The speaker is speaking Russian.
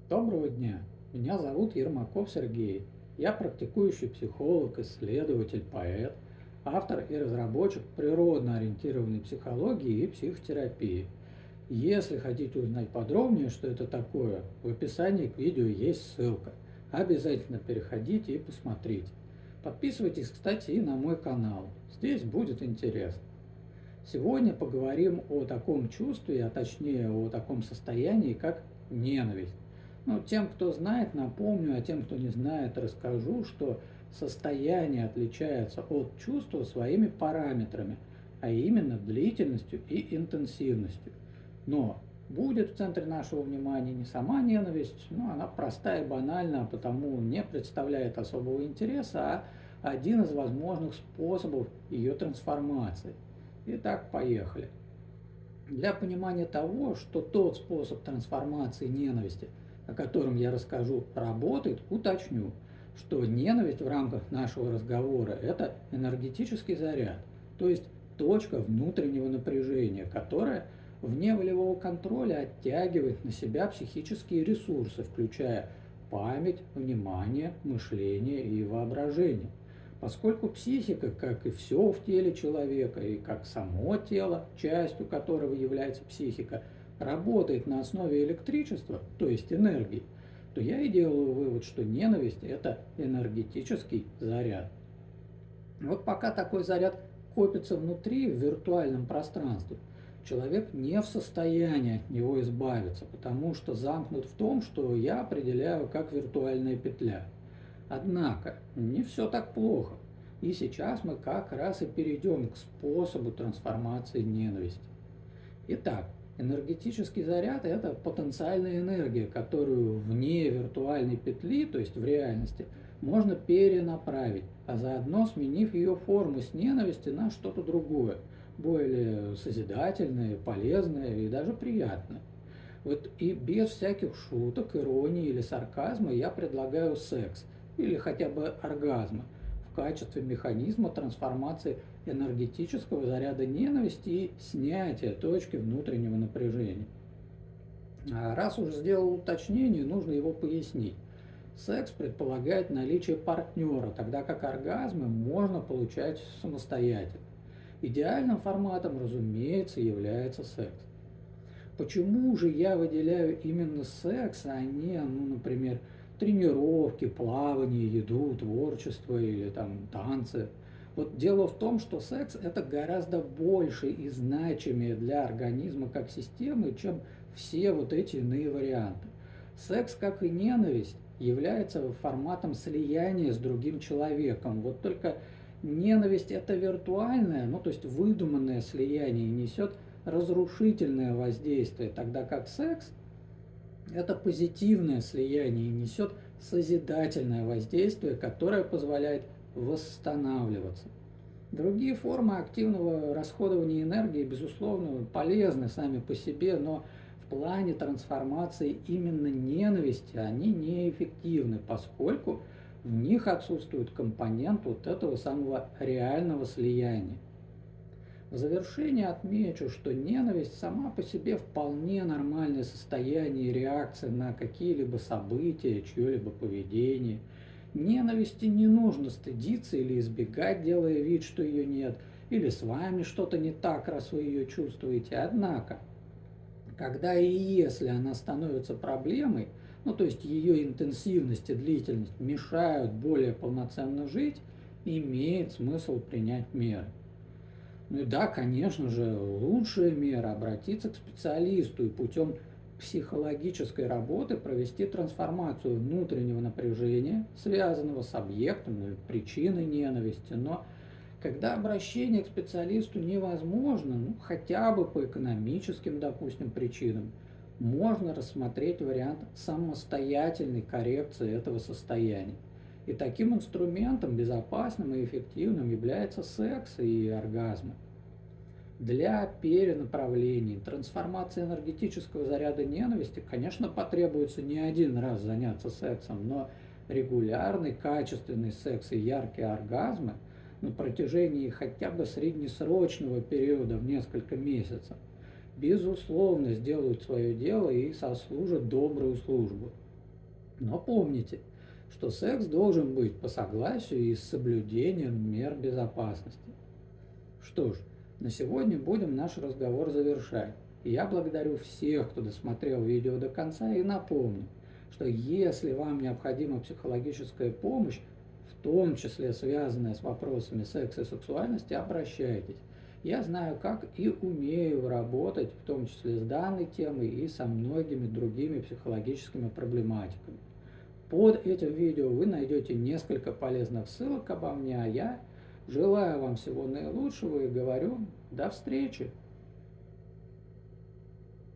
Доброго дня! Меня зовут Ермаков Сергей. Я практикующий психолог, исследователь, поэт, автор и разработчик природно-ориентированной психологии и психотерапии. Если хотите узнать подробнее, что это такое, в описании к видео есть ссылка. Обязательно переходите и посмотрите. Подписывайтесь, кстати, и на мой канал. Здесь будет интересно. Сегодня поговорим о таком чувстве, а точнее о таком состоянии, как ненависть. Ну, тем, кто знает, напомню, а тем, кто не знает, расскажу, что состояние отличается от чувства своими параметрами, а именно длительностью и интенсивностью. Но будет в центре нашего внимания не сама ненависть, но она простая и банальна, а потому не представляет особого интереса, а один из возможных способов ее трансформации. Итак, поехали. Для понимания того, что тот способ трансформации ненависти, о котором я расскажу, работает, уточню, что ненависть в рамках нашего разговора – это энергетический заряд, то есть точка внутреннего напряжения, которая вне волевого контроля оттягивает на себя психические ресурсы, включая память, внимание, мышление и воображение. Поскольку психика, как и все в теле человека, и как само тело, частью которого является психика, работает на основе электричества, то есть энергии, то я и делаю вывод, что ненависть – это энергетический заряд. Вот пока такой заряд копится внутри, в виртуальном пространстве, человек не в состоянии от него избавиться, потому что замкнут в том, что я определяю как виртуальная петля. Однако не все так плохо. И сейчас мы как раз и перейдем к способу трансформации ненависти. Итак, энергетический заряд – это потенциальная энергия, которую вне виртуальной петли, то есть в реальности, можно перенаправить, а заодно сменив ее форму с ненависти на что-то другое, более созидательное, полезное и даже приятное. Вот и без всяких шуток, иронии или сарказма я предлагаю секс или хотя бы оргазма в качестве механизма трансформации энергетического заряда ненависти и снятия точки внутреннего напряжения. А раз уж сделал уточнение, нужно его пояснить. Секс предполагает наличие партнера, тогда как оргазмы можно получать самостоятельно. Идеальным форматом, разумеется, является секс. Почему же я выделяю именно секс, а не, например, тренировки, плавание, еду, творчество или там танцы? Вот дело в том, что секс – это гораздо больше и значимее для организма как системы, чем все вот эти иные варианты. Секс, как и ненависть, является форматом слияния с другим человеком. Вот только ненависть – это виртуальное, то есть выдуманное слияние, несет разрушительное воздействие, тогда как секс – это позитивное слияние и несет созидательное воздействие, которое позволяет восстанавливаться. Другие формы активного расходования энергии, безусловно, полезны сами по себе, но в плане трансформации именно ненависти они неэффективны, поскольку в них отсутствует компонент вот этого самого реального слияния. В завершение отмечу, что ненависть сама по себе вполне нормальное состояние и реакция на какие-либо события, чье-либо поведение. Ненависти не нужно стыдиться или избегать, делая вид, что ее нет, или с вами что-то не так, раз вы ее чувствуете. Однако, когда и если она становится проблемой, то есть ее интенсивность и длительность мешают более полноценно жить, имеет смысл принять меры. Ну и да, конечно же, лучшая мера – обратиться к специалисту и путем психологической работы провести трансформацию внутреннего напряжения, связанного с объектом или причиной ненависти. Но когда обращение к специалисту невозможно, хотя бы по экономическим, допустим, причинам, можно рассмотреть вариант самостоятельной коррекции этого состояния. И таким инструментом, безопасным и эффективным, является секс и оргазмы. Для перенаправления, трансформации энергетического заряда ненависти, конечно, потребуется не один раз заняться сексом, но регулярный, качественный секс и яркие оргазмы на протяжении хотя бы среднесрочного периода в несколько месяцев, безусловно, сделают свое дело и сослужат добрую службу. Но помните, что секс должен быть по согласию и с соблюдением мер безопасности. Что ж, на сегодня будем наш разговор завершать. Я благодарю всех, кто досмотрел видео до конца, и напомню, что если вам необходима психологическая помощь, в том числе связанная с вопросами секса и сексуальности, обращайтесь. Я знаю, как и умею работать, в том числе с данной темой и со многими другими психологическими проблематиками. Под этим видео вы найдете несколько полезных ссылок обо мне, а я желаю вам всего наилучшего и говорю до встречи!